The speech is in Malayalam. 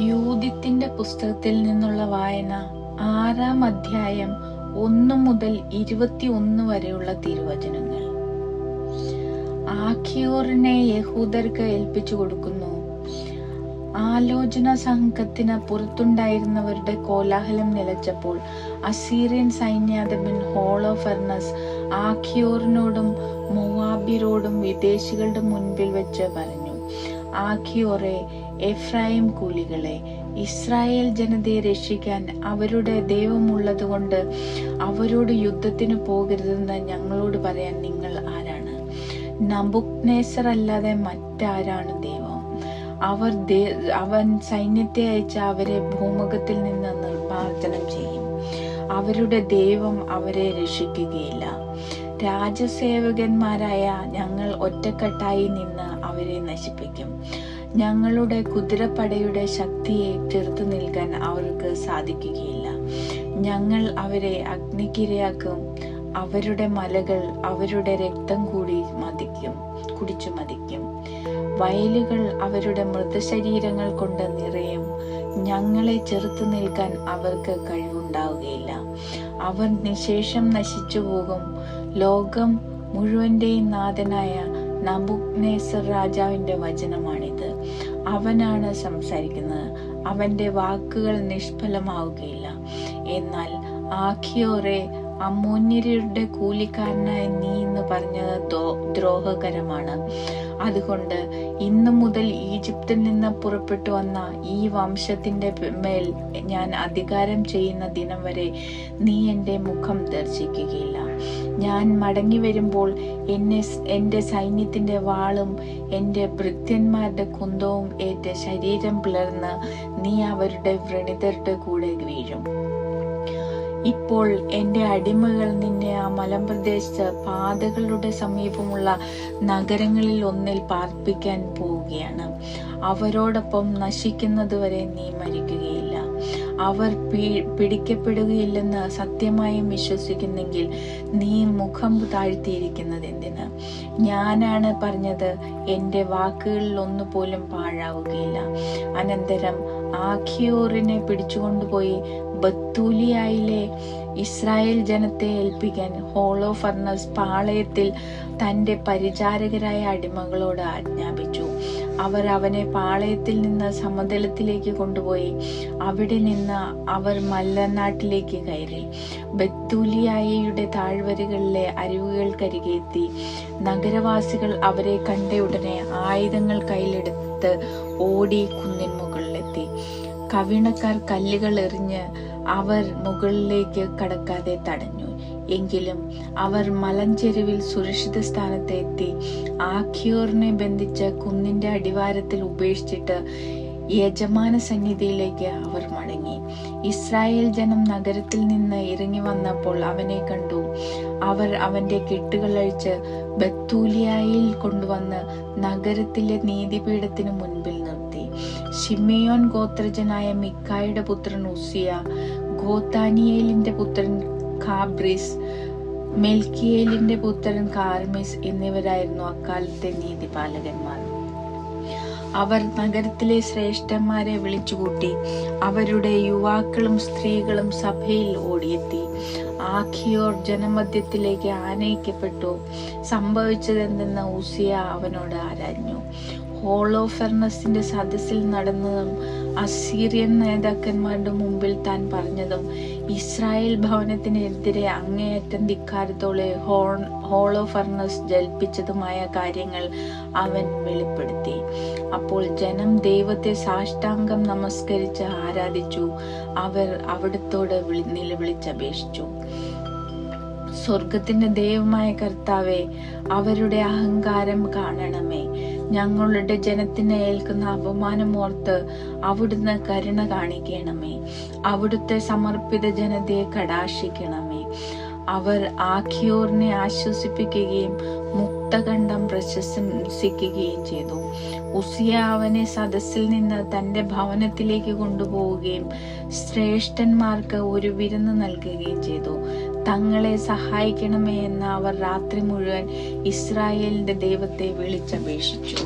യൂദിത്തിന്റെ പുസ്തകത്തിൽ നിന്നുള്ള വായന 6-ാം അധ്യായം 1 മുതൽ 21 വരെയുള്ള തിരുവചനങ്ങൾ. ആഖിയോറിനെ യഹൂദർക്ക് ഏൽപ്പിച്ചു കൊടുക്കുന്നു. ആലോചന സംഘത്തിന് പുറത്തുണ്ടായിരുന്നവരുടെ കോലാഹലം നിലച്ചപ്പോൾ അസീറിയൻ സൈന്യാധിപൻ ഹോളോഫെർണസ് ആഖിയോറിനോടും മോവാബ്യരോടും വിദേശികളുടെ മുൻപിൽ വെച്ച് പറഞ്ഞു: ആഖിയോറെ, എഫ്രായിം കൂലികളെ, ഇസ്രായേൽ ജനതയെ രക്ഷിക്കാൻ അവരുടെ ദൈവമുള്ളതുകൊണ്ട് അവരോട് യുദ്ധത്തിന് പോകരുതെന്ന് ഞങ്ങളോട് പറയാൻ നിങ്ങൾ ആരാണ്? നബൂഖദ്നേസർ അല്ലാതെ മറ്റാരാണ് ദൈവം? അവൻ സൈന്യത്തെ അയച്ച് അവരെ ഭൂമുഖത്തിൽ നിന്ന് നിർമ്മാർജ്ജനം ചെയ്യും. അവരുടെ ദൈവം അവരെ രക്ഷിക്കുകയില്ല. രാജസേവകന്മാരായ ഞങ്ങൾ ഒറ്റക്കെട്ടായി നിന്ന് അവരെ നശിപ്പിക്കും. ഞങ്ങളുടെ കുതിരപ്പടയുടെ ശക്തിയെ ചെറുത്തു നിൽക്കാൻ അവർക്ക് സാധിക്കുകയില്ല. ഞങ്ങൾ അവരെ അഗ്നിക്കിരയാക്കും. അവരുടെ മലകൾ അവരുടെ രക്തം കുടിച്ചു മതിക്കും. വയലുകൾ അവരുടെ മൃതശരീരങ്ങൾ കൊണ്ട് നിറയും. ഞങ്ങളെ ചെറുത്തു നിൽക്കാൻ അവർക്ക് കഴിവുണ്ടാവുകയില്ല. അവർ നിശേഷം നശിച്ചു പോകും. ലോകം മുഴുവന്റെയും നാഥനായ നബൂഖദ്നേസർ രാജാവിന്റെ വചനമാണിത്. അവനാണ് സംസാരിക്കുന്നത്. അവന്റെ വാക്കുകൾ നിഷ്ഫലമാവുകയില്ല. എന്നാൽ ആഖിയോറെ, അമ്മോന്യരുടെ കൂലിക്കാരനായ നീ എന്ന് പറഞ്ഞത് ദ്രോഹകരമാണ്. അതുകൊണ്ട് ഇന്നു മുതൽ ഈജിപ്തിൽ നിന്ന് പുറപ്പെട്ടു വന്ന ഈ വംശത്തിന്റെ മേൽ ഞാൻ അധികാരം ചെയ്യുന്ന ദിനം വരെ നീ എൻ്റെ മുഖം ദർശിക്കുകയില്ല. ഞാൻ മടങ്ങി വരുമ്പോൾ എൻ്റെ സൈന്യത്തിന്റെ വാളും എൻ്റെ ഭൃത്യന്മാരുടെ കുന്തവും ഏറ്റ് ശരീരം പിളർന്ന് നീ അവരുടെ വ്രണിതരുടെ കൂടെ വീഴും. ഇപ്പോൾ എൻ്റെ അടിമകൾ നിന്നെ ആ മലമ്പ്രദേശത്ത് പാതകളുടെ സമീപമുള്ള നഗരങ്ങളിൽ ഒന്നിൽ പാർപ്പിക്കാൻ പോവുകയാണ്. അവരോടൊപ്പം നശിക്കുന്നതുവരെ നീ മരിക്കുകയില്ല. അവർ പിടിക്കപ്പെടുകയില്ലെന്ന് സത്യമായും വിശ്വസിക്കുന്നെങ്കിൽ നീ മുഖം താഴ്ത്തിയിരിക്കുന്നത് എന്തിന്? ഞാനാണ് പറഞ്ഞത്, എൻ്റെ വാക്കുകളിൽ ഒന്നുപോലും പാഴാവുകയില്ല. അനന്തരം ആഖിയോറിനെ പിടിച്ചുകൊണ്ടുപോയി ബത്തൂലിയായിലെ ഇസ്രായേൽ ജനത്തെ ഏൽപ്പിക്കാൻ ഹോളോഫെർണസ് പാളയത്തിൽ തന്റെ പരിചാരകരായ അടിമകളോട് ആജ്ഞാപിച്ചു. അവർ അവനെ പാളയത്തിൽ നിന്ന് സമതലത്തിലേക്ക് കൊണ്ടുപോയി. അവിടെ നിന്ന് അവർ മല്ലനാട്ടിലേക്ക് കയറി ബത്തൂലിയായുടെ താഴ്വരകളിലെ അരുവികൾക്കരികെ എത്തി. നഗരവാസികൾ അവരെ കണ്ടയുടനെ ആയുധങ്ങൾ കയ്യിലെടുത്ത് ഓടി കുന്നിൻ മുകളിലെത്തി. കവിണക്കാർ കല്ലുകൾ എറിഞ്ഞ് അവർ മുകളിലേക്ക് കടക്കാതെ തടഞ്ഞു. എങ്കിലും അവർ മലഞ്ചെരുവിൽ സുരക്ഷിത സ്ഥാനത്ത് എത്തി. ആഖിയോറിനെ ബന്ധിച്ച് കുന്നിന്റെ അടിവാരത്തിൽ ഉപേക്ഷിച്ചിട്ട് യജമാന സന്നിധിയിലേക്ക് അവർ മടങ്ങി. ഇസ്രായേൽ ജനം നഗരത്തിൽ നിന്ന് ഇറങ്ങി വന്നപ്പോൾ അവനെ കണ്ടു. അവർ അവന്റെ കെട്ടുകൾ അഴിച്ച് ബത്തൂലിയായിൽ കൊണ്ടുവന്ന് നഗരത്തിലെ നീതിപീഠത്തിന് മുൻപിൽ നിർത്തി. ശിമെയോൻ ഗോത്രജനായ മിക്കായുടെ പുത്രൻ ഉസിയ, ഗോത്താനിയേലിന്റെ പുത്രൻ ഖാബ്രിസ്, മെൽക്കിയേലിന്റെ പുത്രൻ കാർമിസ് എന്നിവരായിരുന്നു അക്കാലത്തെ നീതിപാലകന്മാർ. അവർ നഗരത്തിലെ ശ്രേഷ്ഠന്മാരെ വിളിച്ചുകൂട്ടി. അവരുടെ യുവാക്കളും സ്ത്രീകളും സഭയിൽ ഓടിയെത്തി. ആഖിയോർ ജനമധ്യത്തിലേക്ക് ആനയിക്കപ്പെട്ടു. സംഭവിച്ചതെന്തെന്ന് ഉസിയ അവനോട് ആരാഞ്ഞു. ഹോളോഫെർണസിന്റെ സദസ്സിൽ നടന്നതും അസീറിയൻ നേതാക്കന്മാരുടെ മുമ്പിൽ താൻ പറഞ്ഞതും ഇസ്രായേൽ ഭവനത്തിനെതിരെ അങ്ങേയറ്റം ധിക്കാരത്തോടെ ഹോളോഫെർണസ് ജൽപ്പിച്ചതുമായ കാര്യങ്ങൾ അവൻ വെളിപ്പെടുത്തി. അപ്പോൾ ജനം ദൈവത്തെ സാഷ്ടാംഗം നമസ്കരിച്ച് ആരാധിച്ചു. അവർ അവിടുത്തോട് നിലവിളിച്ചപേക്ഷിച്ചു: സ്വർഗത്തിന്റെ ദൈവമായ കർത്താവേ, അവരുടെ അഹങ്കാരം കാണണമേ. ഞങ്ങളുടെ ജനത്തിന് ഏൽക്കുന്ന അപമാനം ഓർത്ത് അവിടുന്ന് കരുണ കാണിക്കണമേ. അവിടുത്തെ സമർപ്പിത ജനതയെ കടാക്ഷിക്കണമേ. അവർ ആഖിയോറിനെ ആശ്വസിപ്പിക്കുകയും മുക്തകണ്ഠം പ്രശംസിക്കുകയും ചെയ്തു. ഉസിയ അവനെ സദസ്സിൽ നിന്ന് തന്റെ ഭവനത്തിലേക്ക് കൊണ്ടുപോവുകയും ശ്രേഷ്ഠന്മാർക്ക് ഒരു വിരുന്ന് നൽകുകയും ചെയ്തു. തങ്ങളെ സഹായിക്കണമേ എന്ന് അവർ രാത്രി മുഴുവൻ ഇസ്രായേലിന്റെ ദൈവത്തെ വിളിച്ചപേക്ഷിച്ചു.